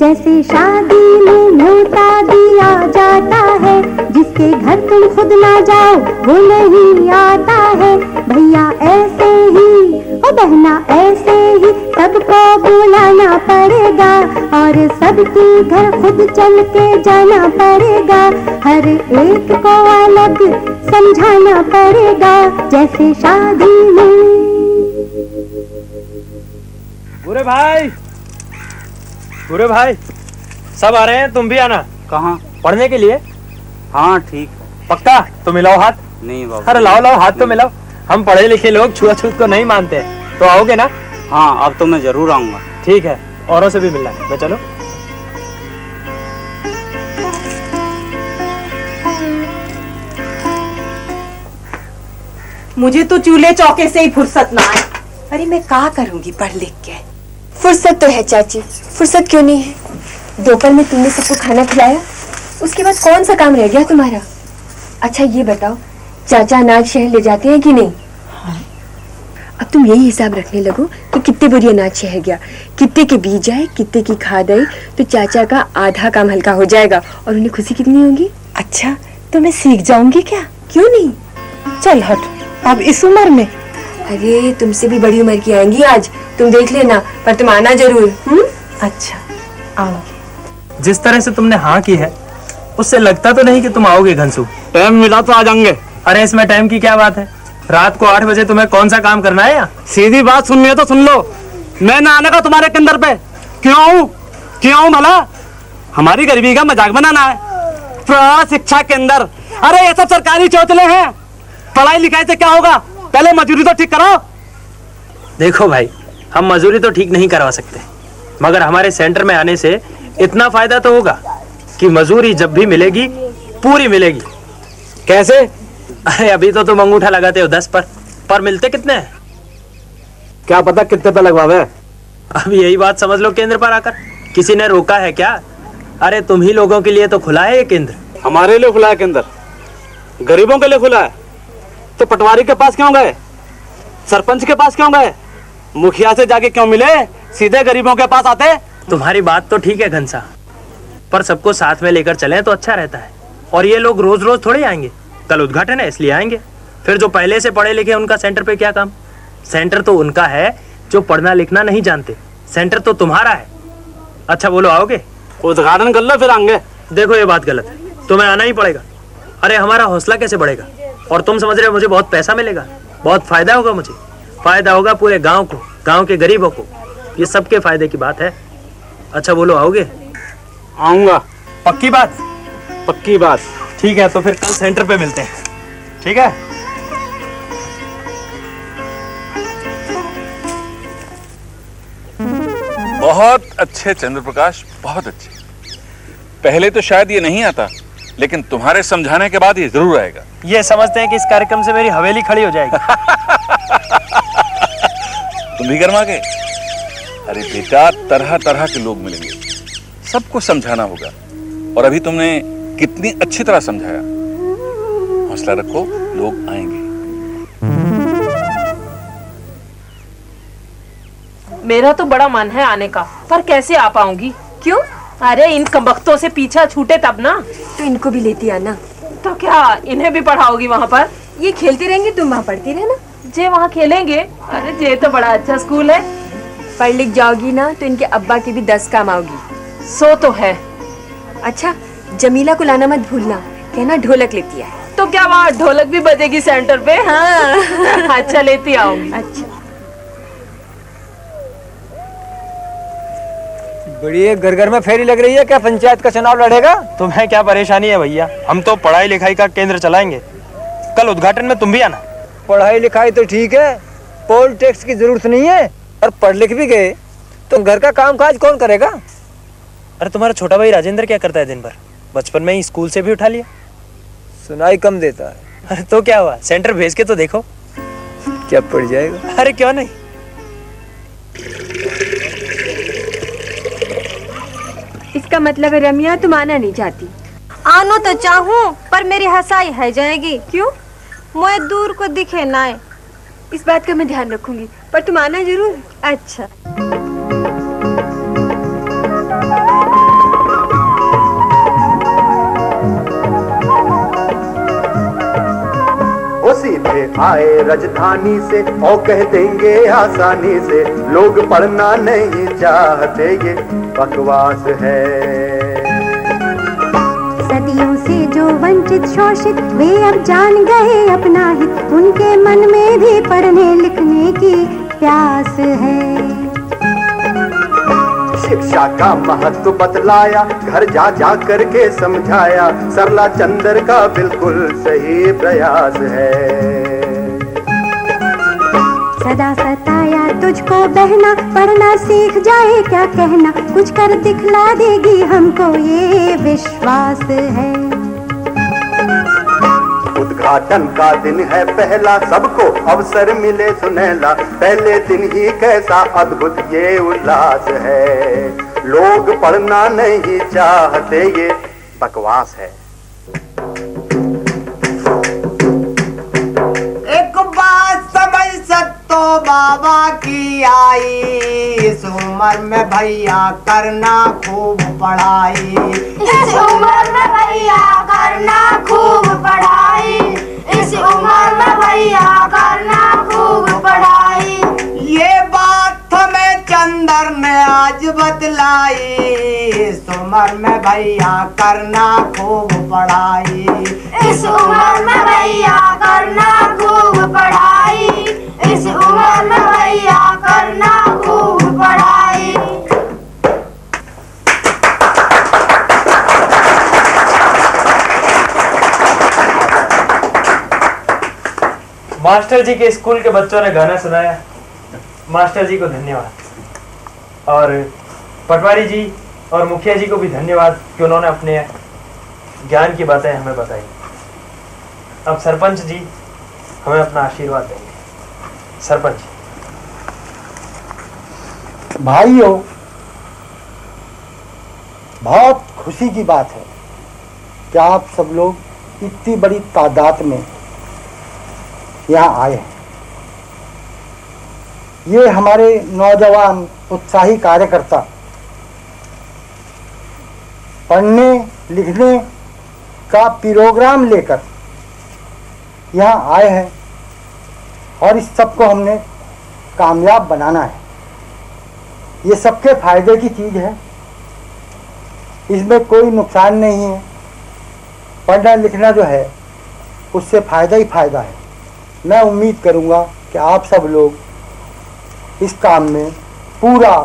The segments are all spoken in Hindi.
जैसे शादी में न्योता दिया जाता है, जिसके घर तुम खुद ना जाओ वो नहीं आता है। भैया ऐसे ही ओ बहना ऐसे ही सबको बुलाना पड़ेगा, और सबके घर खुद चल के जाना पड़ेगा। हर एक को अलग समझाना पड़ेगा, जैसे शादी में। बुरे भाई, बुरे भाई सब आ रहे हैं, तुम भी आना। कहाँ? पढ़ने के लिए। हाँ ठीक है। पक्का? तो मिलाओ हाथ। नहीं बाबा। अरे लाओ लाओ हाथ तो मिलाओ। हम पढ़े लिखे लोग छुआछूत को नहीं मानते, तो आओगे ना? हाँ अब तो मैं जरूर आऊंगा। ठीक है, औरों से भी मिलना है। मैं चलो। मुझे तो चूल्हे चौके से ही फुर्सत ना है। अरे मैं क्या करूंगी पढ़ लिख के। फुर्सत तो है चाची, फुर्सत क्यों नहीं है? दोपहर में तुमने सबको खाना खिलाया, उसके बाद कौन सा काम रह गया तुम्हारा? अच्छा ये बताओ, चाचा अनाज शहर ले जाते हैं कि नहीं? हाँ। अब तुम यही हिसाब रखने लगो कि कितने बोरी अनाज शहर गया, कितने के बीज आए, कितने की खाद आई, तो चाचा का आधा काम हल्का हो जाएगा और उन्हें खुशी कितनी होगी। अच्छा तो मैं सीख जाऊंगी क्या? क्यों नहीं? चल हट, अब इस उम्र में। अरे तुमसे भी बड़ी उम्र की आएंगी आज, तुम देख लेना, पर तुम आना जरूर। अच्छा आओगे। जिस तरह से तुमने हाँ की है, उससे लगता तो नहीं कि तुम आओगे घनसू। टाइम मिला तो आ जाएंगे। अरे इसमें टाइम की क्या बात है? रात को 8 बजे तुम्हें कौन सा काम करना है? सीधी बात सुननी है तो सुन लो। मैं ना आने का तुम्हारे केंद्र पे क्यों भला? हमारी गरीबी का मजाक बनाना है? प्रौढ़ शिक्षा केंद्र, अरे ये सब सरकारी चौचले हैं। पढ़ाई लिखाई से क्या होगा? पहले मजदूरी तो ठीक करो। देखो भाई, हम मजदूरी तो ठीक नहीं करवा सकते, मगर हमारे सेंटर में आने से इतना फायदा तो होगा कि मजदूरी जब भी मिलेगी पूरी मिलेगी। कैसे? अरे अभी तो तुम अंगूठा लगाते हो 10 पर मिलते कितने हैं? क्या पता कितने पे लगवावे। अब यही बात समझ लो केंद्र पर आकर। किसी ने रोका है क्या? अरे तुम ही लोगों के लिए तो खुला है ये केंद्र। हमारे लिए खुला है केंद्र, गरीबों के लिए खुला है। तो पटवारी के पास क्यों गए? सरपंच के पास क्यों गए? मुखिया से जाके क्यों मिले? सीधे गरीबों के पास आते। तुम्हारी बात तो ठीक है घनसा, पर सबको साथ में लेकर चलें तो अच्छा रहता है। और ये लोग रोज रोज थोड़ी आएंगे, कल उद्घाटन है इसलिए आएंगे। फिर जो पहले से पढ़े लिखे उनका सेंटर पे क्या काम? सेंटर तो उनका है जो पढ़ना लिखना नहीं जानते, सेंटर तो तुम्हारा है। अच्छा बोलो, आओगे? उद्घाटन कर लो फिर आएंगे। देखो ये बात गलत है, तुम्हें आना ही पड़ेगा। अरे हमारा हौसला कैसे बढ़ेगा? और तुम समझ रहे हो मुझे बहुत पैसा मिलेगा, बहुत फायदा होगा मुझे। फायदा होगा पूरे गांव को, गांव के गरीबों को, ये सबके फायदे की बात है। अच्छा बोलो, आओगे? आऊंगा। पक्की बात? पक्की बात। ठीक है, तो फिर कल सेंटर पे मिलते हैं। ठीक है? बहुत अच्छे चंद्र प्रकाश, बहुत अच्छे। पहले तो शायद ये नहीं आता, लेकिन तुम्हारे समझाने के बाद ये जरूर आएगा। ये समझते हैं कि इस कार्यक्रम से मेरी हवेली खड़ी हो जाएगी। तुम भी गरमा गए? अरे बेटा, तरह तरह के लोग मिलेंगे, सबको समझाना होगा। और अभी तुमने कितनी अच्छी तरह समझाया। हौसला रखो, लोग आएंगे। मेरा तो बड़ा मन है आने का, पर कैसे आ पाऊंगी? क्यों? अरे इन कमबख्तों से पीछा छूटे तब ना। तो इनको भी लेती आना। तो क्या इन्हें भी पढ़ाओगी वहाँ पर? ये खेलते रहेंगे, तुम वहाँ पढ़ती रहना। जे वहाँ खेलेंगे? अरे जे तो बड़ा अच्छा स्कूल है। पढ़ लिख जाओगी ना तो इनके अब्बा की भी 10 काम आओगी। सो तो है। अच्छा जमीला को लाना मत भूलना, कहना ढोलक लेती है। तो क्या वहाँ ढोलक भी बजेगी सेंटर पे? हाँ। अच्छा लेती आऊंगी। अच्छा बड़ी घर घर में फेरी लग रही है, क्या पंचायत का चुनाव लड़ेगा? तुम्हें क्या परेशानी है भैया? हम तो पढ़ाई लिखाई का केंद्र चलाएंगे। कल उद्घाटन में तुम भी आना। पढ़ाई लिखाई तो ठीक है, पोल टैक्स की जरूरत नहीं है। और पढ़ लिख भी गए तो घर का काम काज कौन करेगा? अरे तुम्हारा छोटा भाई राजेंद्र क्या करता है दिन भर? बचपन में ही स्कूल से भी उठा लिया। सुनाई कम देता है। अरे तो क्या हुआ, सेंटर भेज के तो देखो, क्या पड़ जाएगा। अरे क्यों नहीं। इसका मतलब है रमिया तुम आना नहीं चाहती? आनो तो चाहूँ पर मेरी हंसाई है जाएगी। क्यों? मैं दूर को दिखे ना। इस बात का मैं ध्यान रखूंगी, पर तुम आना जरूर। अच्छा। आए राजधानी से और कह देंगे आसानी से, लोग पढ़ना नहीं चाहते ये बकवास है। सदियों से जो वंचित शोषित वे अब जान गए अपना हित, उनके मन में भी पढ़ने लिखने की प्यास है। शिक्षा का महत्व बतलाया, घर जा जा करके समझाया, सरला चंद्र का बिल्कुल सही प्रयास है। सदा सताया तुझको बहना, पढ़ना सीख जाए क्या कहना, कुछ कर दिखला देगी हमको ये विश्वास है। उद्घाटन का दिन है पहला, सबको अवसर मिले सुनहला, पहले दिन ही कैसा अद्भुत ये उल्लास है। लोग पढ़ना नहीं चाहते ये बकवास है। एक बात समझ सकतो बाबा की आई, इस उम्र में भैया करना खूब पढ़ाई, इस उम्र में भैया करना खूब पढ़ाई, इस उम्र में भैया करना खूब पढ़ाई। ये बात हमें चंदर ने आज बतलाई, इस उम्र में भैया करना खूब पढ़ाई, इस उम्र में भैया करना खूब पढ़ाई, इस उम्र में भैया करना खूब पढ़ाई। मास्टर जी के स्कूल के बच्चों ने गाना सुनाया, मास्टर जी को धन्यवाद, और पटवारी जी और मुखिया जी को भी धन्यवाद कि उन्होंने अपने ज्ञान की बातें हमें बताई। अब सरपंच जी हमें अपना आशीर्वाद देंगे। सरपंच भाइयों, बहुत खुशी की बात है कि आप सब लोग इतनी बड़ी तादाद में यहाँ आए हैं। ये हमारे नौजवान उत्साही कार्यकर्ता पढ़ने लिखने का प्रोग्राम लेकर यहाँ आए हैं और इस सब को हमने कामयाब बनाना है। ये सबके फायदे की चीज़ है, इसमें कोई नुकसान नहीं है। पढ़ना लिखना जो है उससे फ़ायदा ही फ़ायदा है। मैं उम्मीद करूँगा कि आप सब लोग इस काम में पूरा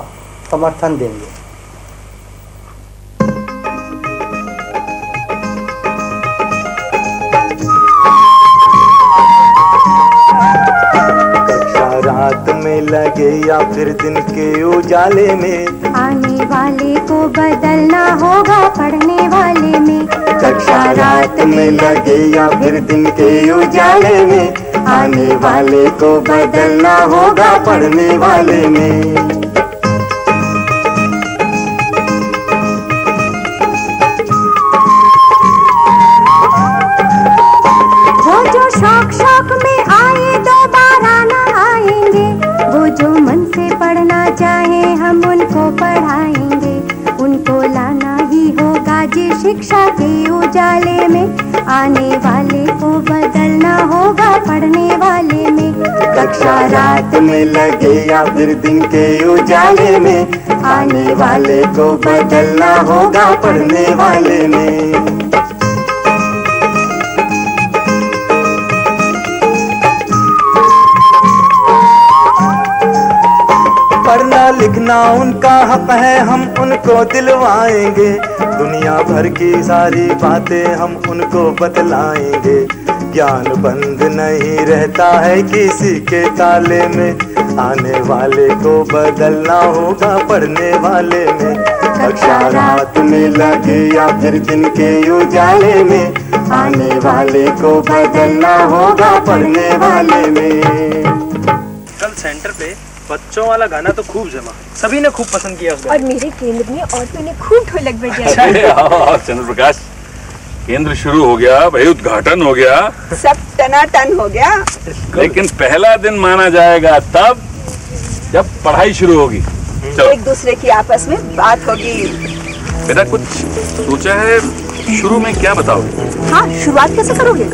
समर्थन देंगे। रात में लगे या फिर दिन के उजाले में, आने वाले को बदलना होगा पढ़ने वाले में। कक्षा रात में लगे या फिर दिन के उजाले में, आने वाले को बदलना होगा पढ़ने वाले में। वो जो शौक शौक में आए दोबारा ना आएंगे, वो जो मन से पढ़ना चाहे हम उनको पढ़ाएंगे। उनको लाना ही होगा जी शिक्षा के उजाले में, आने वाले को बदलना होगा पढ़ने वाले में। कक्षा रात में लगे या फिर दिन के उजाले में, आने वाले को बदलना होगा पढ़ने वाले में। पढ़ना लिखना उनका हक है, हम उनको दिलवाएंगे। दुनिया भर की सारी बातें हम उनको बतलाएंगे। ज्ञान बंद नहीं रहता है किसी के ताले में, आने वाले को बदलना होगा पढ़ने वाले में। कक्षा रात में लगे या फिर दिन के उजाले में, आने वाले को बदलना होगा पढ़ने वाले में। कल सेंटर पे बच्चों वाला गाना तो खूब जमा, सभी ने खूब पसंद किया उस गाने। और मेरे केंद्र में औरतों ने खूब ढोलक बजाया। चंद्र प्रकाश, केंद्र शुरू हो गया भाई, उद्घाटन हो गया, सब टनाटन हो गया। लेकिन पहला दिन माना जाएगा तब जब पढ़ाई शुरू होगी। चलो एक दूसरे की आपस में बात होगी। बेटा कुछ सोचा है शुरू में क्या बताओगे? हाँ, शुरुआत कैसे करोगे?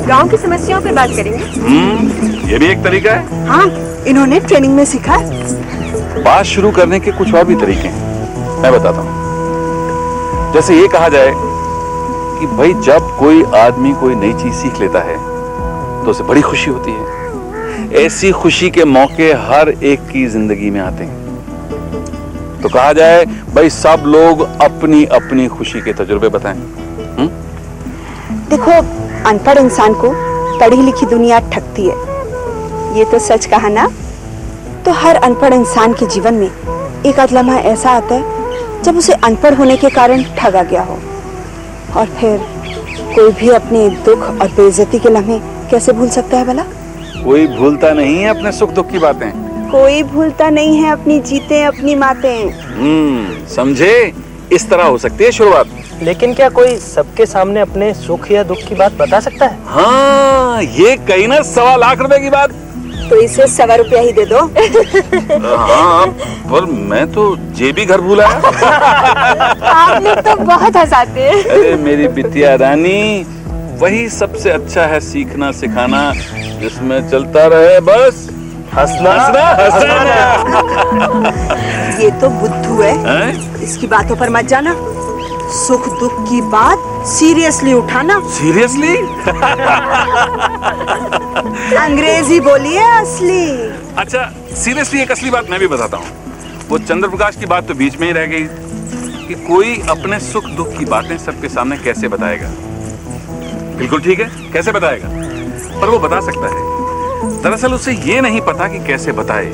गांव की समस्याओं पर बात करेंगे। ये भी एक तरीका है। हाँ, इन्होंने ट्रेनिंग में सीखा है। बात शुरू करने के कुछ और भी तरीके हैं, मैं बताता हूँ। जैसे ये कहा जाए कि भाई जब कोई आदमी कोई नई चीज सीख लेता है तो उसे बड़ी खुशी होती है। ऐसी खुशी के मौके हर एक की जिंदगी में आते हैं। तो कहा जाए भाई सब लोग अपनी अपनी खुशी के तजुर्बे बताएं। देखो, अनपढ़ इंसान को पढ़ी लिखी दुनिया ठगती है, ये तो सच कहा ना। तो हर अनपढ़ इंसान के जीवन में एक आध लम्हा ऐसा आता है जब उसे अनपढ़ होने के कारण ठगा गया हो। और फिर कोई भी अपने दुख और बेइज्जती के लम्हे कैसे भूल सकता है भला? कोई भूलता नहीं है अपने सुख दुख की बातें। कोई भूलता नहीं है अपनी जीतें अपनी मातें। समझे? इस तरह हो सकती है शुरुआत। लेकिन क्या कोई सबके सामने अपने सुख या दुख की बात बता सकता है? हाँ, ये कहीं ना 1.25 लाख रुपए की बात। तो इसे 1.25 रुपया ही दे दो। हाँ, पर मैं तो जेबी घर भूला है। आप लोग तो बहुत हंसाते हैं। अरे मेरी बिटिया रानी, वही सबसे अच्छा है सीखना सिखाना, जिसमें चलता रहे बस हंसना हंसना। ये तो बुद्धू है, इसकी बातों पर मत जाना। सुख दुख की बात सीरियसली उठाना। सीरियसली? अंग्रेजी बोलिए असली। अच्छा, सीरियसली एक असली बात मैं भी बताता हूँ। वो चंद्र प्रकाश की बात तो बीच में ही रह गई कि कोई अपने सुख दुख की बातें सबके सामने कैसे बताएगा। बिल्कुल ठीक है, कैसे बताएगा, पर वो बता सकता है। दरअसल उसे ये नहीं पता कि कैसे बताए।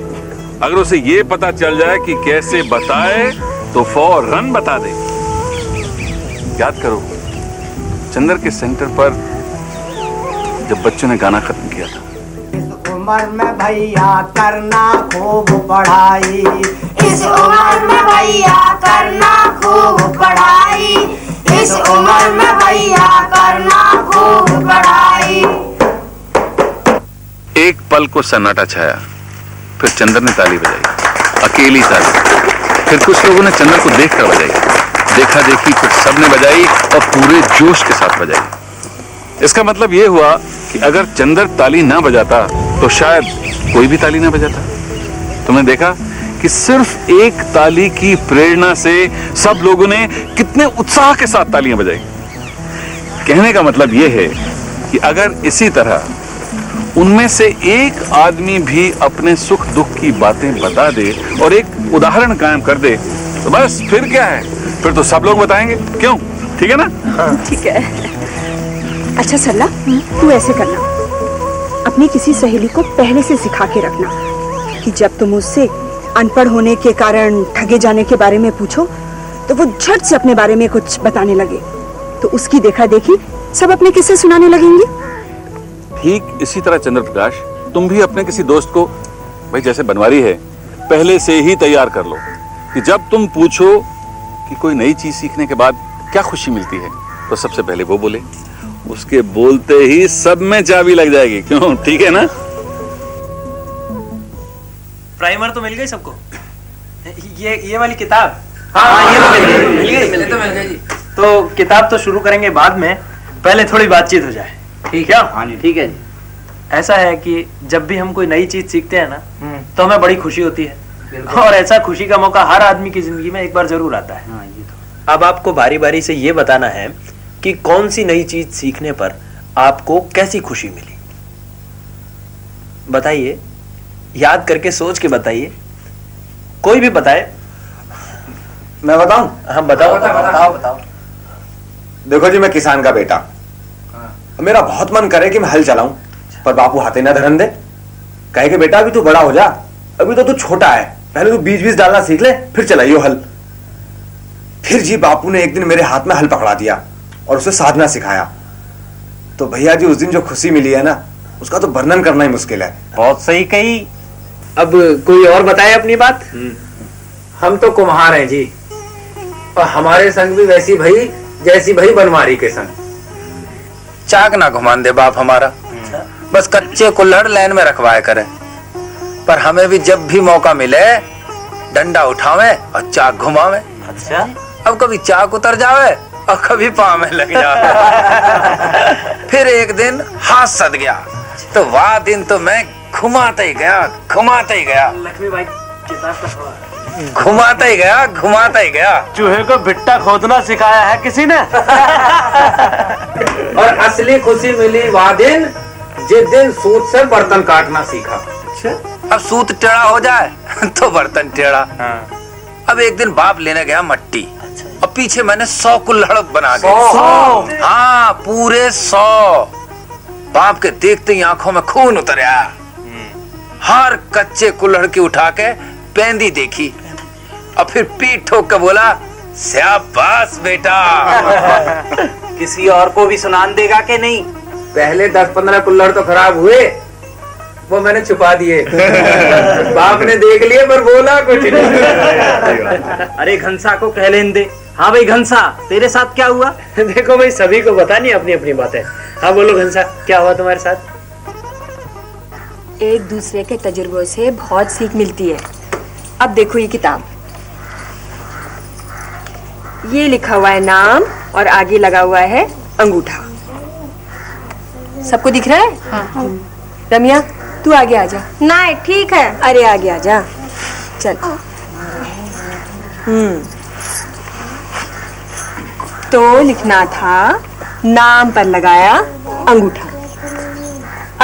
अगर उसे ये पता चल जाए कि कैसे बताए तो फौरन बता दे। याद करो, चंद्र के सेंटर पर जब बच्चों ने गाना खत्म किया था। इस उम्र में भैया करना खूब पढ़ाई, इस उम्र में भैया करना खूब पढ़ाई, इस उम्र में भैया करना खूब पढ़ाई। एक पल को सन्नाटा छाया, फिर चंद्र ने ताली बजाई, अकेली ताली। फिर कुछ लोगों ने चंद्र को देखकर बजाई, देखा देखी फिर सबने बजाई और पूरे जोश के साथ बजाई। इसका मतलब यह हुआ कि अगर चंद्र ताली ना बजाता तो शायद कोई भी ताली ना बजाता। तुमने देखा कि सिर्फ एक ताली की प्रेरणा से सब लोगों ने कितने उत्साह के साथ तालियां बजाई। कहने का मतलब यह है कि अगर इसी तरह उनमें से एक आदमी भी अपने सुख दुख की बातें बता दे और एक उदाहरण कायम कर दे तो बस फिर क्या है, फिर तो सब लोग बताएंगे। क्यों? ठीक है ना? हाँ। ठीक है। अच्छा सरला, तू ऐसे करना, अपनी किसी सहेली को पहले से सिखा के रखना कि जब तुम उससे अनपढ़ होने के कारण ठगे जाने के बारे में पूछो तो वो झट से अपने बारे में कुछ बताने लगे, तो उसकी देखा देखी सब अपने किस्से सुनाने लगेंगे। ठीक इसी तरह चंद्र प्रकाश, तुम भी अपने किसी दोस्त को, भाई जैसे बनवारी है, पहले से ही तैयार कर लो कि जब तुम पूछो कि कोई नई चीज सीखने के बाद क्या खुशी मिलती है तो सबसे पहले वो बोले। उसके बोलते ही सब में चाबी लग जाएगी। क्यों? ठीक है ना? प्राइमर तो मिल गई सबको? ये वाली किताब? हाँ, ये तो मिल गई। तो किताब तो शुरू करेंगे बाद में, पहले थोड़ी बातचीत हो जाए। ठीक है? हाँ जी, ठीक है जी। ऐसा है कि जब भी हम कोई नई चीज सीखते हैं ना तो हमें बड़ी खुशी होती है, और ऐसा खुशी का मौका हर आदमी की जिंदगी में एक बार जरूर आता है। हाँ, ये तो। अब आपको बारी बारी से ये बताना है कि कौन सी नई चीज सीखने पर आपको कैसी खुशी मिली। बताइए, याद करके सोच के बताइए, कोई भी बताए। मैं बताऊं? हाँ बताओ। देखो जी, मैं किसान का बेटा, मेरा बहुत मन करे कि मैं हल चलाऊं, पर बापू हाथे ना धरन दे। कहे कि बेटा अभी तू बड़ा हो जा, अभी तो तू छोटा है, पहले तू बीज डालना सीख ले, फिर चलाइयो हल। फिर जी बापू ने एक दिन मेरे हाथ में हल पकड़ा दिया और उसे साधना सिखाया। तो भैया जी उस दिन जो खुशी मिली है ना, उसका तो वर्णन करना ही मुश्किल है। बहुत सही कही। अब कोई और बताए अपनी बात। हम तो कुम्हार हैं जी, और हमारे संग भी वैसी भई जैसी भई बनवारी के संग। चाक ना घुमान दे बाप हमारा, बस कच्चे कुल्हड़ लाइन में रखवाए करे, पर हमें भी जब भी मौका मिले डंडा उठावे और चाक घुमावे। अच्छा। अब कभी चाक उतर जावे और कभी पाँव में लग जावे। फिर एक दिन हाथ सद गया तो वह दिन तो मैं घुमाता ही गया लक्ष्मी भाई घुमाता ही गया। चूहे को भिट्टा खोदना सिखाया है किसी ने? और असली खुशी मिली वह दिन जिस दिन सूत से बर्तन काटना सीखा। अब सूत टेढ़ा हो जाए तो बर्तन टेढ़ा। अब एक दिन बाप लेने गया मट्टी और पीछे मैंने 100 कुल्हड़ बना के, 100? हाँ पूरे 100। बाप के देखते ही आंखों में खून उतर आया। हर कच्चे कुल्हड़ की उठा के पेंदी देखी और फिर पीठ ठोक के बोला, शाबाश बेटा। किसी और को भी सुनान देगा कि नहीं? पहले 10-15 कुल्हड़ तो खराब हुए, वो मैंने छुपा दिए। बाप ने देख लिए पर बोला कुछ नहीं। अरे घंसा को कह लेने दे। हाँ भाई घंसा, तेरे साथ क्या हुआ? देखो भाई, सभी को बतानी अपनी अपनी बातें। हाँ बोलो घंसा, क्या हुआ तुम्हारे साथ? एक दूसरे के तजुर्बों से बहुत सीख मिलती है। अब देखो ये किताब, ये लिखा हुआ है नाम और आगे लगा हुआ है अंगूठा। सबको दिख रहा है? हाँ। रमिया तू आगे आ जा। नहीं ठीक है। अरे आगे आ जा, चल। तो लिखना था नाम पर लगाया अंगूठा।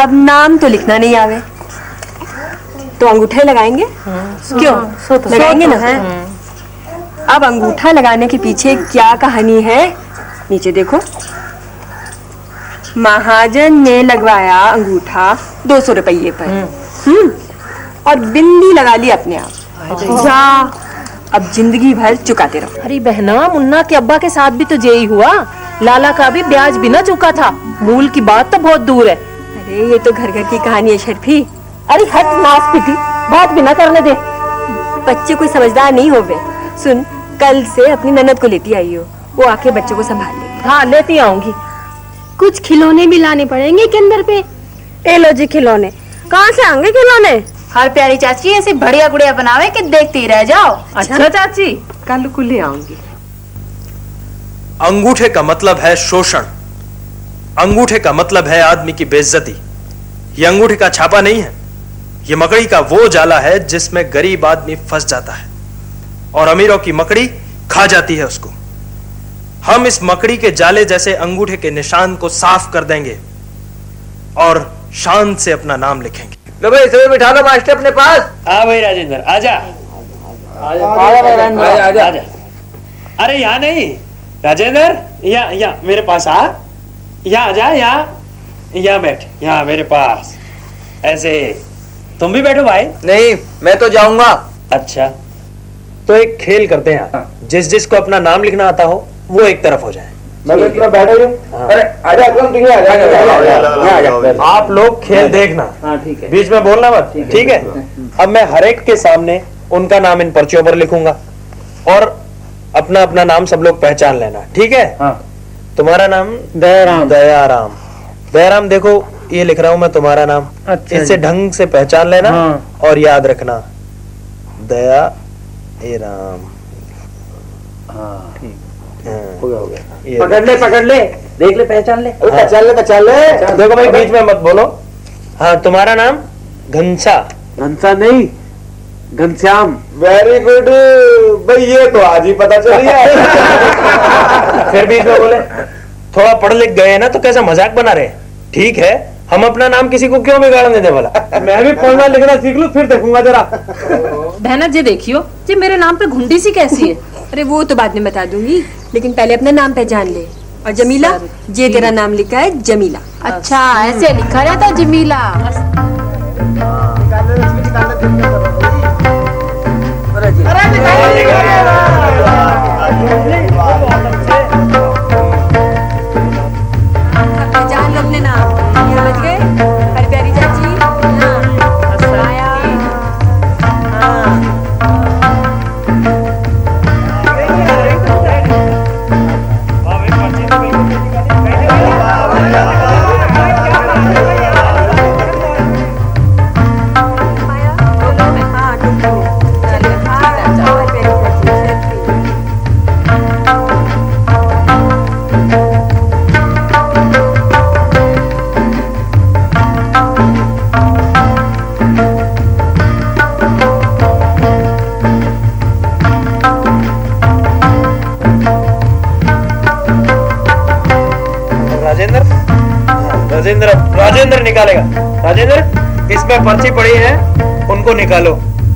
अब नाम तो लिखना नहीं आवे तो अंगूठा लगाएंगे। क्यों लगाएंगे ना? अब अंगूठा लगाने के पीछे क्या कहानी है, नीचे देखो। महाजन ने लगवाया अंगूठा 200 रुपये पर। और बिंदी लगा ली अपने आप। जा, अब जिंदगी भर चुकाते रहो। अरे बहना, मुन्ना के अब्बा के साथ भी तो यही हुआ। लाला का भी ब्याज बिना चुका था। मूल की बात तो बहुत दूर है। अरे ये तो घर घर की कहानी है शर्फी। अरे हट नास पिटी, बात भी ना करने दे। बच्चे कोई समझदार नहीं होवे। सुन, कल से अपनी ननद को लेती आई हो, वो आके बच्चों को संभाल लेगी। हाँ लेती आऊंगी। कुछ खिलौने भी लाने पड़ेंगे केंद्र पे। ए लो जी खिलौने। कहाँ से आएंगे खिलौने? हर प्यारी चाची ऐसे बढ़िया गुड़िया बनावे कि देखती ही रह जाओ। अच्छा चाची, कल को ले आऊंगी। अंगूठे का मतलब है शोषण। अंगूठे का मतलब है आदमी की बेइज्जती। ये अंगूठे का छापा नहीं है, ये मकड़ी का वो जाला है जिसमें गरीब आदमी फंस जाता है और अमीरों की मकड़ी खा जाती है उसको। हम इस मकड़ी के जाले जैसे अंगूठे के निशान को साफ कर देंगे और शान से अपना नाम लिखेंगे। लो भाई इसे बिठा लो मास्टर अपने पास। हाँ भाई राजेंद्र, आजा आजा। अरे यहाँ नहीं राजेंद्र, यहाँ मेरे पास आ। यहाँ आजा, यहाँ बैठ, यहाँ मेरे पास ऐसे। तुम भी बैठो भाई। नहीं मैं तो जाऊंगा। अच्छा तो एक खेल करते हैं, जिस जिसको अपना नाम लिखना आता हो वो एक तरफ हो जाए। मैं इतना बैठा हूँ। अरे आजा तुम, तुम आजा। आप लोग खेल देखना। हाँ ठीक है। बीच में बोलना मत, ठीक है? अब मैं हर एक के सामने उनका नाम इन पर्चियों पर लिखूंगा और अपना अपना नाम सब लोग पहचान लेना, ठीक है? हाँ। तुम्हारा नाम? दयाराम। दयाराम, दयाराम देखो ये लिख रहा हूं मैं तुम्हारा नाम। अच्छा इससे ढंग से पहचान लेना। हाँ। और याद रखना, दया ए राम। हाँ ठीक हाँ। हो गया। ये पकड़ ले, देख ले, पहचान ले। हाँ। पहचान ले। देखो भाई बीच में मत बोलो। हाँ तुम्हारा नाम? घंसा। घंसा नहीं, घनश्याम। वेरी गुड भाई, ये तो आज ही पता चल गया। फिर बीच में बोले। थोड़ा पढ़ लिख गए ना तो कैसा मजाक बना रहे? ठीक है, हम अपना नाम किसी को क्यों बिगाड़ने दे भला? मैं भी पढ़ना लिखना सीख लूं फिर देखूंगा जरा। बहना जी देखियो, जी मेरे नाम पे घुंडी सी कैसी है? अरे वो तो बाद में बता दूंगी, लेकिन पहले अपना नाम पहचान ले। और जमीला, ये तेरा नाम लिखा है जमीला। अच्छा ऐसे लिखा रहता है जमीला। पहचान लो अपने नाम। समझ गए? हर प्यारी चाची। आया। राजेंद्र निकालेगा। राजेंद्र, इसमें पर्ची पड़ी है, उनको निकालो।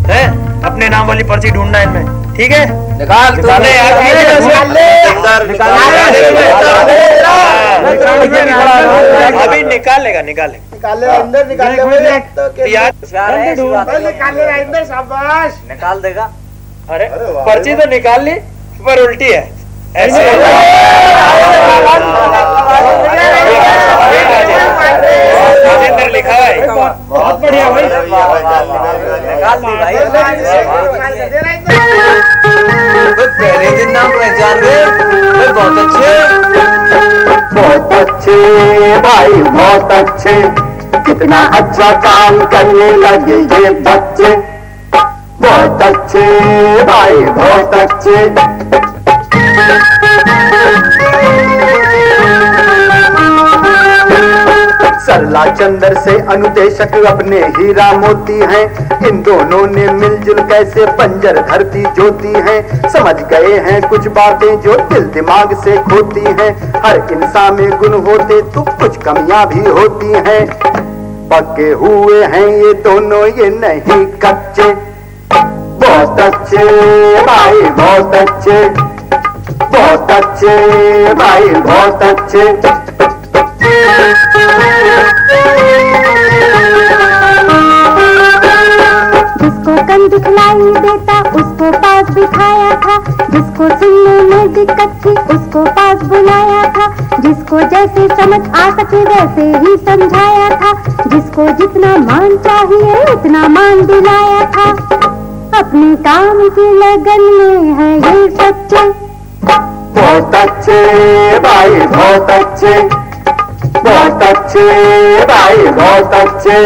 है अपने नाम वाली पर्ची ढूंढना इनमें, ठीक है? निकाल निकाले यार, अभी निकाल लेगा, निकाल लेगा। निकाल देगा। अरे पर्ची तो निकाल ली पर उल्टी है ऐसे। राजेंद्र लिखा है, बहुत बढ़िया भाई, निकाल दी भाई। पहले दिन नाम पहचान गए, बहुत अच्छे, बहुत अच्छे भाई, बहुत अच्छे, कितना अच्छा काम करने लगे ये बच्चे। बहुत अच्छे भाई, बहुत अच्छे। सरला चंदर से अनुदेशक अपने हीरा मोती हैं। इन दोनों ने मिलजुल कैसे बंजर धरती जोती हैं। समझ गए हैं कुछ बातें जो दिल दिमाग से खोती हैं। हर इंसान में गुण होते तो कुछ कमियां भी होती हैं। पक्के हुए हैं ये दोनों, ये नहीं कच्चे। बहुत अच्छे भाई, बहुत अच्छे, बहुत अच्छे भाई, बहुत अच्छे। जिसको कल दिखलाई देता उसको पास बिठाया था। जिसको सुनने में दिक्कत थी उसको पास बुलाया था। जिसको जैसे समझ आ सके वैसे ही समझाया था। जिसको जितना मान चाहिए उतना मान दिलाया था। अपने काम की लगन में है ये सच्चे। बहुत अच्छे भाई, बहुत अच्छे, बहुत अच्छे भाई, बहुत अच्छे।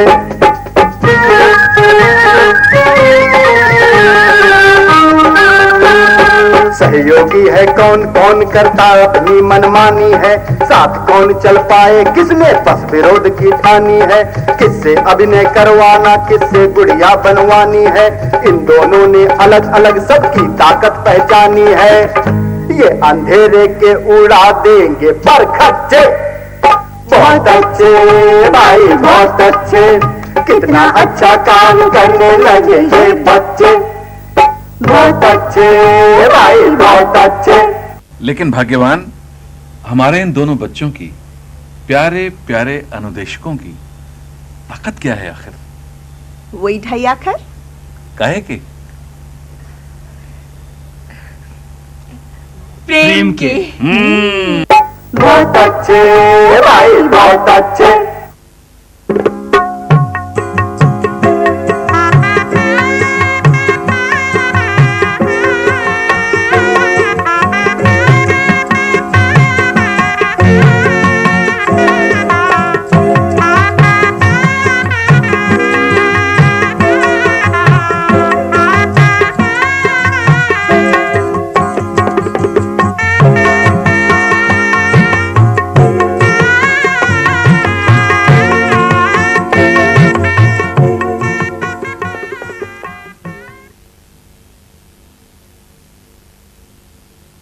सहयोगी है कौन, कौन करता अपनी मनमानी है। साथ कौन चल पाए, किसने बस विरोध की ठानी है। किससे अभिनय करवाना, किससे गुड़िया बनवानी है। इन दोनों ने अलग अलग सबकी ताकत पहचानी है। ये अंधेरे के उड़ा देंगे पर खच्चे। बहुत अच्छे भाई, बहुत अच्छे, कितना अच्छा काम करने लगे ये बच्चे। बहुत अच्छे भाई, बहुत अच्छे। लेकिन भाग्यवान हमारे इन दोनों बच्चों की, प्यारे प्यारे अनुदेशकों की ताकत क्या है आखिर? वही ढाई आखिर काहे के? प्रेम के। बहुत अच्छे भाई, बहुत अच्छे।